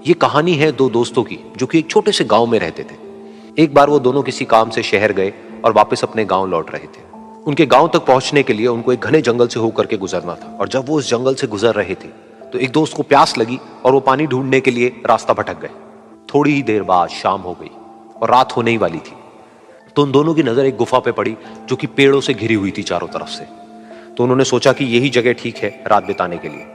ये कहानी है दो दोस्तों की जो कि एक छोटे से गांव में रहते थे। एक बार वो दोनों किसी काम से शहर गए और वापस अपने गांव लौट रहे थे। उनके गांव तक पहुंचने के लिए उनको एक घने जंगल से होकर के गुजरना था और जब वो उस जंगल से गुजर रहे थे तो एक दोस्त को प्यास लगी और वो पानी ढूंढने के लिए रास्ता भटक गए। थोड़ी ही देर बाद शाम हो गई और रात होने ही वाली थी। तो उन दोनों की नजर एक गुफा पे पड़ी जो कि पेड़ों से घिरी हुई थी चारों तरफ से। तो उन्होंने सोचा कि यही जगह ठीक है रात बिताने के लिए।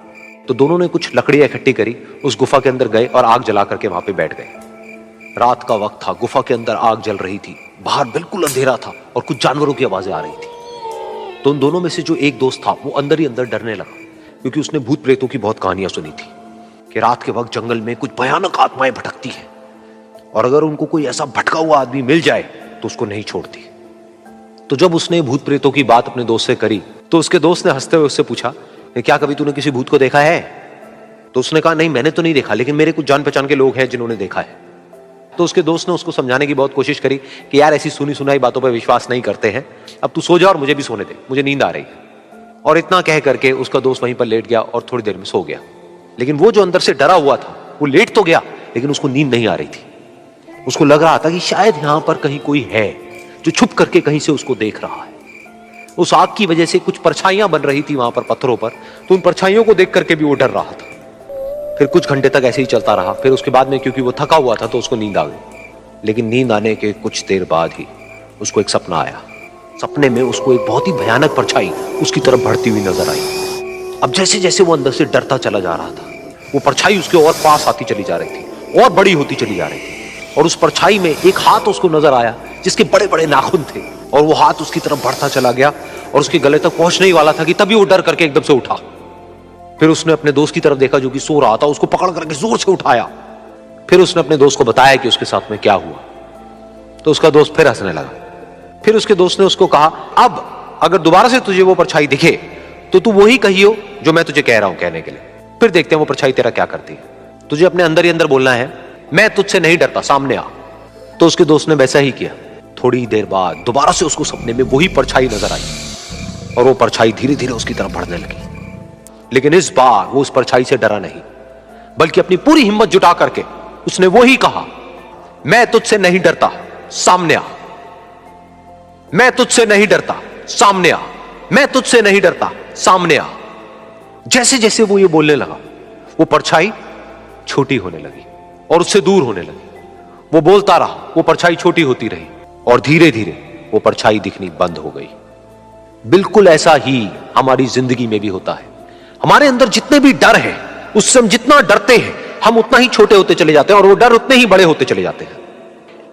तो दोनों ने कुछ लकड़ियां इकट्ठी करी, उस गुफा के अंदर गए और आग जला करके वहां पे बैठ गए। रात का वक्त था, गुफा के अंदर आग जल रही थी, बाहर बिल्कुल अंधेरा था और कुछ जानवरों की आवाजें आ रही थी। तो उन दोनों में से जो एक दोस्त था वो अंदर ही अंदर डरने लगा, क्योंकि उसने भूत प्रेतों की बहुत कहानियां सुनी थी कि रात के वक्त जंगल में कुछ भयानक आत्माएं भटकती हैं और अगर उनको कोई ऐसा भटका हुआ आदमी मिल जाए तो उसको नहीं छोड़ती। तो जब उसने भूत प्रेतों की बात अपने दोस्त से करी तो उसके दोस्त ने हंसते हुए उससे पूछा, क्या कभी तूने किसी भूत को देखा है? तो उसने कहा, नहीं मैंने तो नहीं देखा, लेकिन मेरे कुछ जान पहचान के लोग हैं जिन्होंने देखा है। तो उसके दोस्त ने उसको समझाने की बहुत कोशिश करी कि यार ऐसी सुनी सुनाई बातों पर विश्वास नहीं करते हैं, अब तू सो जा और मुझे भी सोने दे, मुझे नींद आ रही है। और इतना कह करके उसका दोस्त वहीं पर लेट गया और थोड़ी देर में सो गया। लेकिन वो जो अंदर से डरा हुआ था वो लेट तो गया, लेकिन उसको नींद नहीं आ रही थी। उसको लग रहा था कि शायद यहां पर कहीं कोई है जो छुप करके कहीं से उसको देख रहा है। उस आग की वजह से कुछ परछाइयां बन रही थी वहां पर पत्थरों पर, तो उन परछाइयों को देख करके भी वो डर रहा था। फिर कुछ घंटे तक ऐसे ही चलता रहा। फिर उसके बाद में क्योंकि वो थका हुआ था तो उसको नींद आ गई। लेकिन नींद आने के कुछ देर बाद ही उसको एक सपना आया। सपने में उसको एक बहुत ही भयानक परछाई उसकी तरफ बढ़ती हुई नजर आई। अब जैसे जैसे वो अंदर से डरता चला जा रहा था, वो परछाई उसके और पास आती चली जा रही थी और बड़ी होती चली जा रही थी। और उस परछाई में एक हाथ उसको नजर आया जिसके बड़े बड़े नाखून थे, और वो हाथ उसकी तरफ बढ़ता चला गया और उसके गले तक पहुंचने ही वाला था कि तभी वो डर करके एकदम से उठा। फिर उसने अपने दोस्त की तरफ देखा जो कि सो रहा था, उसको पकड़ करके जोर से उठाया। फिर उसने अपने दोस्त को बताया कि उसके साथ में क्या हुआ। तो उसका दोस्त फिर हंसने लगा। फिर उसके दोस्त ने उसको कहा, अब अगर दोबारा से तुझे वो परछाई दिखे तो तू वही कहियो जो मैं तुझे कह रहा हूं कहने के लिए, फिर देखते हैं वो परछाई तेरा क्या करती है। तुझे अपने अंदर ही अंदर बोलना है, मैं तुझसे नहीं डरता, सामने आ। तो उसके दोस्त ने वैसा ही किया। थोड़ी देर बाद दोबारा से उसको सपने में वही परछाई नजर आई और वो परछाई धीरे धीरे उसकी तरफ बढ़ने लगी। लेकिन इस बार वो उस परछाई से डरा नहीं, बल्कि अपनी पूरी हिम्मत जुटा करके उसने वही कहा, मैं तुझसे नहीं डरता, सामने आ। मैं तुझसे नहीं डरता, सामने आ। मैं तुझसे नहीं डरता, सामने आ। जैसे जैसे वो ये बोलने लगा, वो परछाई छोटी होने लगी और उससे दूर होने लगी। वो बोलता रहा, वो परछाई छोटी होती रही और धीरे धीरे वो परछाई दिखनी बंद हो गई। बिल्कुल ऐसा ही हमारी जिंदगी में भी होता है। हमारे अंदर जितने भी डर हैं, उससे हम जितना डरते हैं हम उतना ही छोटे होते चले जाते हैं और वो डर उतने ही बड़े होते चले जाते हैं।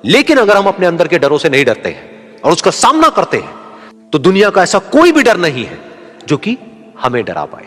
लेकिन अगर हम अपने अंदर के डरों से नहीं डरते हैं और उसका सामना करते हैं तो दुनिया का ऐसा कोई भी डर नहीं है जो कि हमें डरा पाए।